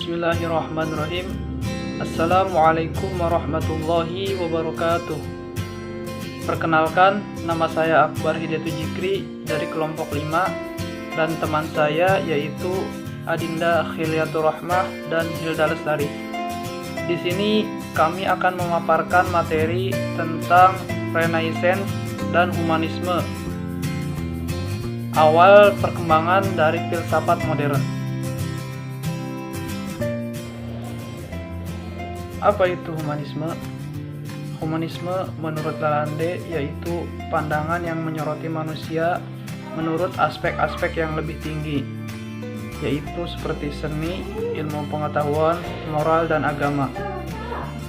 Bismillahirrahmanirrahim. Assalamualaikum warahmatullahi wabarakatuh. Perkenalkan, nama saya Akbar Hidayatul Jikri dari kelompok 5 dan teman saya yaitu Adinda Khiliatur Rahmah dan Hilda Lestari. Di sini kami akan memaparkan materi tentang Renaissance dan humanisme. Awal perkembangan dari filsafat modern. Apa itu humanisme? Humanisme menurut Lalande yaitu pandangan yang menyoroti manusia menurut aspek-aspek yang lebih tinggi, yaitu seperti seni, ilmu pengetahuan, moral, dan agama,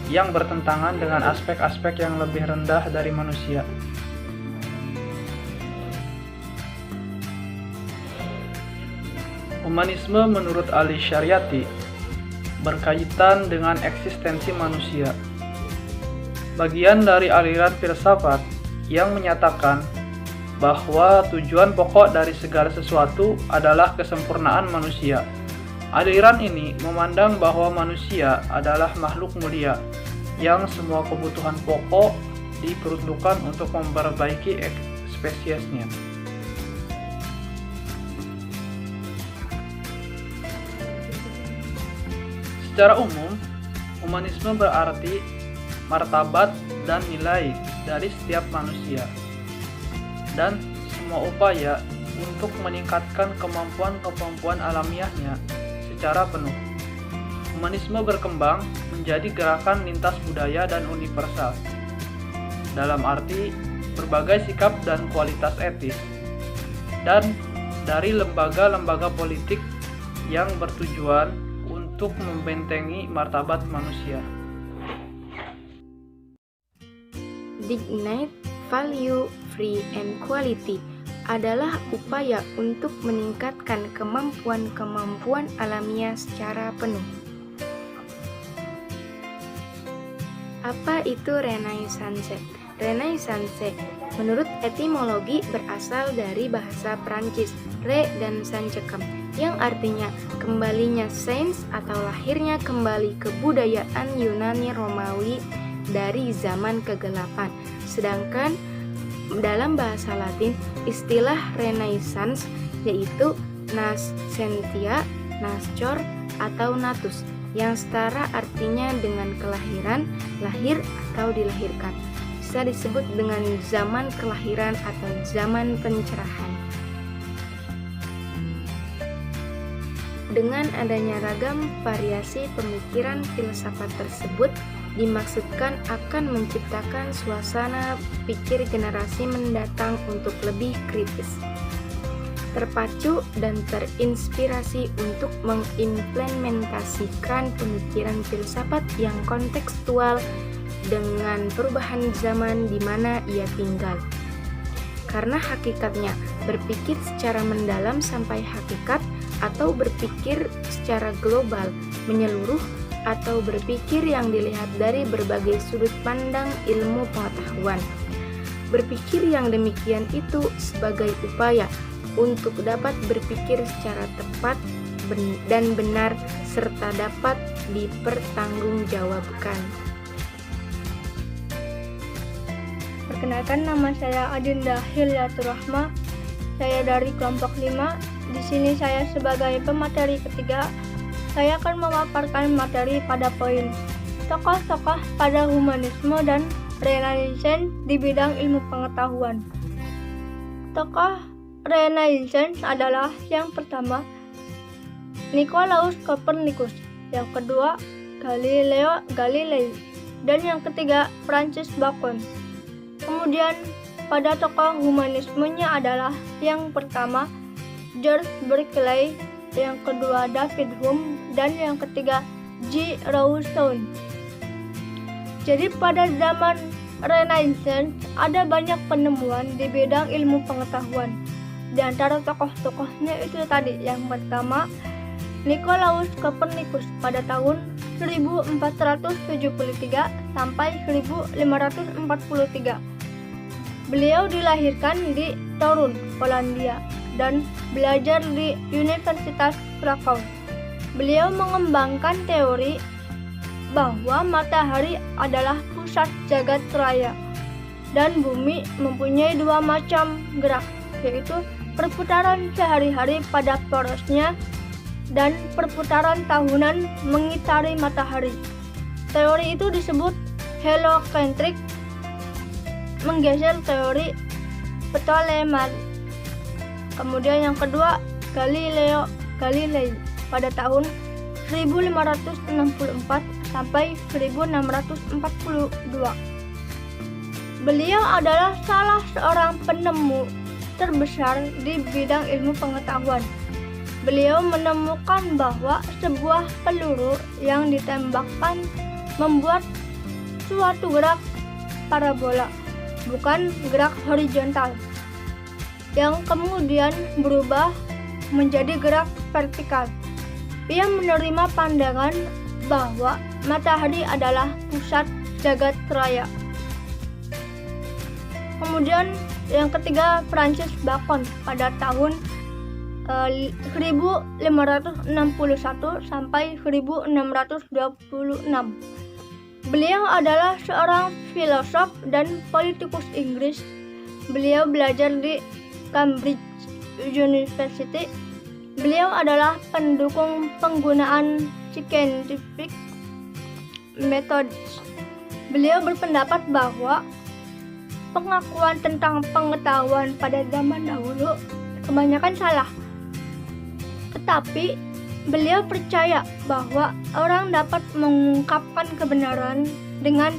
yang bertentangan dengan aspek-aspek yang lebih rendah dari manusia. Humanisme menurut Ali Syariati berkaitan dengan eksistensi manusia. Bagian dari aliran filsafat yang menyatakan bahwa tujuan pokok dari segala sesuatu adalah kesempurnaan manusia. Aliran ini memandang bahwa manusia adalah makhluk mulia yang semua kebutuhan pokok diperuntukkan untuk memperbaiki spesiesnya. Secara umum, humanisme berarti martabat dan nilai dari setiap manusia, dan semua upaya untuk meningkatkan kemampuan-kemampuan alamiahnya secara penuh. Humanisme berkembang menjadi gerakan lintas budaya dan universal, dalam arti berbagai sikap dan kualitas etis, dan dari lembaga-lembaga politik yang bertujuan untuk membentengi martabat manusia. Dignity, value, free, and quality adalah upaya untuk meningkatkan kemampuan-kemampuan alamiah secara penuh. Apa itu Renaissance? Renaissance menurut etimologi berasal dari bahasa Prancis re dan sancecum, yang artinya kembalinya sains atau lahirnya kembali kebudayaan Yunani Romawi dari zaman kegelapan. Sedangkan dalam bahasa Latin istilah Renaissance yaitu nascentia, nascor, atau natus, yang setara artinya dengan kelahiran, lahir, atau dilahirkan. Bisa disebut dengan zaman kelahiran atau zaman pencerahan. Dengan adanya ragam variasi pemikiran filsafat tersebut, dimaksudkan akan menciptakan suasana pikir generasi mendatang untuk lebih kritis, terpacu, dan terinspirasi untuk mengimplementasikan pemikiran filsafat yang kontekstual dengan perubahan zaman di mana ia tinggal. Karena hakikatnya, berpikir secara mendalam sampai hakikat, atau berpikir secara global, menyeluruh, atau berpikir yang dilihat dari berbagai sudut pandang ilmu pengetahuan. Berpikir yang demikian itu sebagai upaya untuk dapat berpikir secara tepat dan benar serta dapat dipertanggungjawabkan. Perkenalkan, nama saya Adinda Khiliatur Rahmah. Saya dari kelompok 5. Di sini saya sebagai pemateri ketiga. Saya akan memaparkan materi pada poin tokoh-tokoh pada humanisme dan Renaissance di bidang ilmu pengetahuan. Tokoh Renaissance adalah yang pertama Nicolaus Copernicus, yang kedua Galileo Galilei, dan yang ketiga Francis Bacon. Kemudian pada tokoh humanismenya adalah yang pertama George Berkeley, yang kedua David Hume, dan yang ketiga G. Rousseau. Jadi pada zaman Renaissance ada banyak penemuan di bidang ilmu pengetahuan. Di antara tokoh-tokohnya itu tadi, yang pertama Nicolaus Copernicus pada tahun 1473 sampai 1543. Beliau dilahirkan di Torun, Polandia, dan belajar di Universitas Krakow. Beliau mengembangkan teori bahwa matahari adalah pusat jagat raya dan bumi mempunyai dua macam gerak, yaitu perputaran sehari-hari pada porosnya dan perputaran tahunan mengitari matahari. Teori itu disebut heliocentrik, menggeser teori Ptolemaic. Kemudian yang kedua, Galileo Galilei pada tahun 1564 sampai 1642. Beliau adalah salah seorang penemu terbesar di bidang ilmu pengetahuan. Beliau menemukan bahwa sebuah peluru yang ditembakkan membuat suatu gerak parabola, bukan gerak horizontal, yang kemudian berubah menjadi gerak vertikal. Ia menerima pandangan bahwa matahari adalah pusat jagat raya. Kemudian yang ketiga, Francis Bacon pada tahun 1561 sampai 1626. Beliau adalah seorang filosof dan politikus Inggris. Beliau belajar di Cambridge University. Beliau adalah pendukung penggunaan scientific methods. Beliau berpendapat bahwa pengakuan tentang pengetahuan pada zaman dahulu kebanyakan salah. Tetapi beliau percaya bahwa orang dapat mengungkapkan kebenaran dengan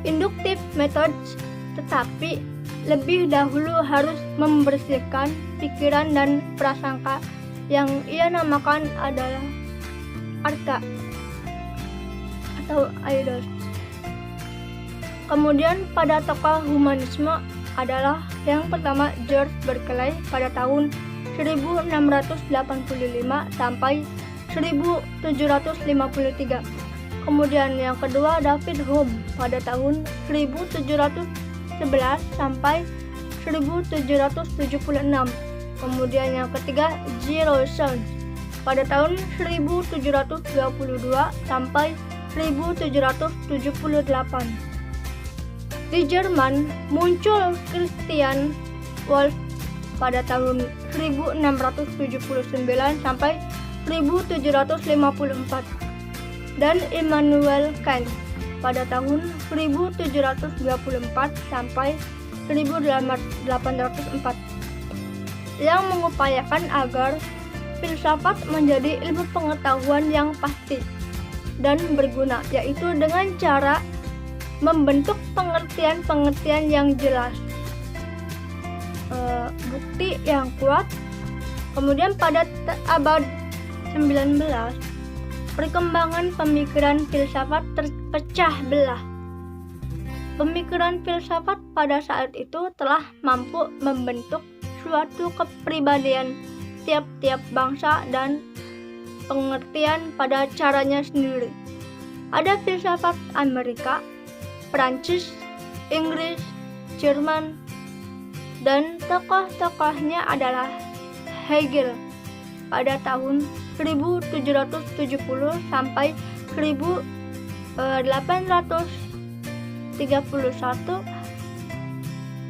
inductive methods, tetapi lebih dahulu harus membersihkan pikiran dan prasangka yang ia namakan adalah arca atau idols. Kemudian pada tokoh humanisme adalah yang pertama George Berkeley pada tahun 1685 sampai 1753. Kemudian yang kedua David Hume pada tahun 1711 sampai 1776. Kemudian yang ketiga G. Rousseau pada tahun 1722 sampai 1778. Di Jerman muncul Christian Wolff pada tahun 1679 sampai 1754 dan Immanuel Kant pada tahun 1724 sampai 1804 yang mengupayakan agar filsafat menjadi ilmu pengetahuan yang pasti dan berguna, yaitu dengan cara membentuk pengertian-pengertian yang jelas, bukti yang kuat. Kemudian pada abad 19, perkembangan pemikiran filsafat terpecah belah. Pemikiran filsafat pada saat itu telah mampu membentuk suatu kepribadian tiap-tiap bangsa dan pengertian pada caranya sendiri. Ada filsafat Amerika, Prancis, Inggris, Jerman, dan tokoh-tokohnya adalah Hegel pada tahun 1770 sampai 1831.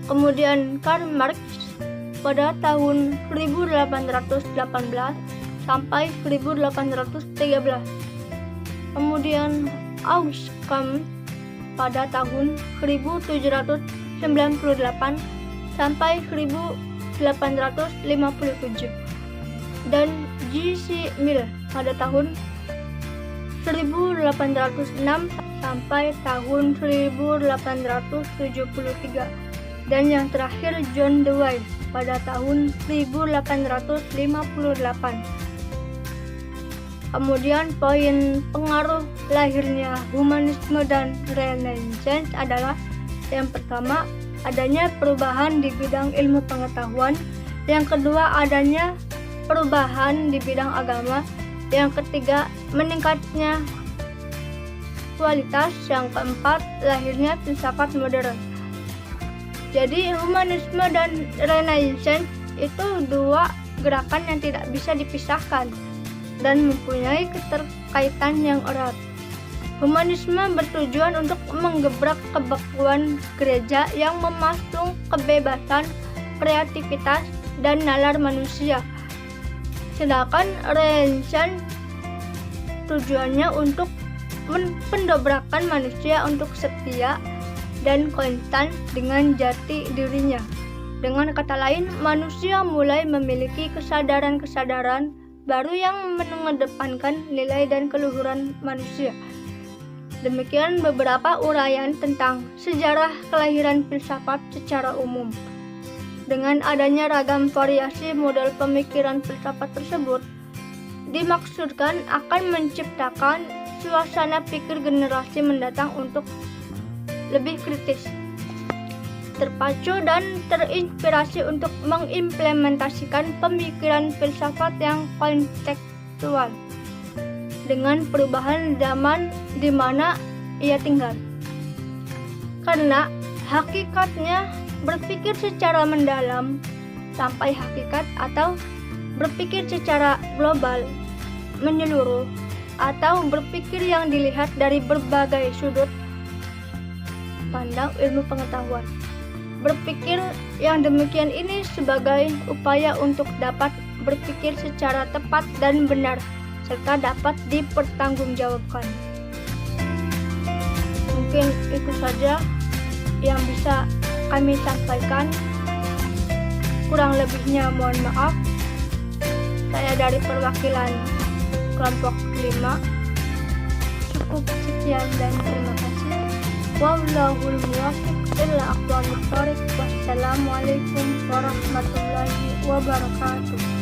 Kemudian Karl Marx pada tahun 1818 sampai 1813. Kemudian Auguste Comte pada tahun 1798 sampai 1857 dan G.C. Mill pada tahun 1806 sampai tahun 1873 dan yang terakhir John Dewey pada tahun 1858. Kemudian poin pengaruh lahirnya humanisme dan Renaissance adalah yang pertama, adanya perubahan di bidang ilmu pengetahuan, yang kedua, adanya perubahan di bidang agama, yang ketiga, meningkatnya kualitas, yang keempat, lahirnya filsafat modern. Jadi humanisme dan Renaissance itu dua gerakan yang tidak bisa dipisahkan. dan mempunyai keterkaitan yang erat. Humanisme bertujuan untuk menggebrak kebekuan gereja yang memasung kebebasan, kreativitas, dan nalar manusia. Sedangkan Renaissance tujuannya untuk pendobrakan manusia untuk setia dan konstan dengan jati dirinya. Dengan kata lain, manusia mulai memiliki kesadaran-kesadaran baru yang mengedepankan nilai dan keluhuran manusia. Demikian beberapa uraian tentang sejarah kelahiran filsafat secara umum. Dengan adanya ragam variasi model pemikiran filsafat tersebut, dimaksudkan akan menciptakan suasana pikir generasi mendatang untuk lebih kritis, terpacu dan terinspirasi untuk mengimplementasikan pemikiran filsafat yang kontekstual dengan perubahan zaman di mana ia tinggal. Karena hakikatnya berpikir secara mendalam sampai hakikat atau berpikir secara global, menyeluruh, atau berpikir yang dilihat dari berbagai sudut pandang ilmu pengetahuan. Berpikir yang demikian ini sebagai upaya untuk dapat berpikir secara tepat dan benar, serta dapat dipertanggungjawabkan. Mungkin itu saja yang bisa kami sampaikan. Kurang lebihnya mohon maaf. Saya dari perwakilan kelompok 5. Cukup sekian dan terima kasih. Wallahul muwaffiq ila aqwamit thoriq. Wassalamualaikum warahmatullahi wabarakatuh.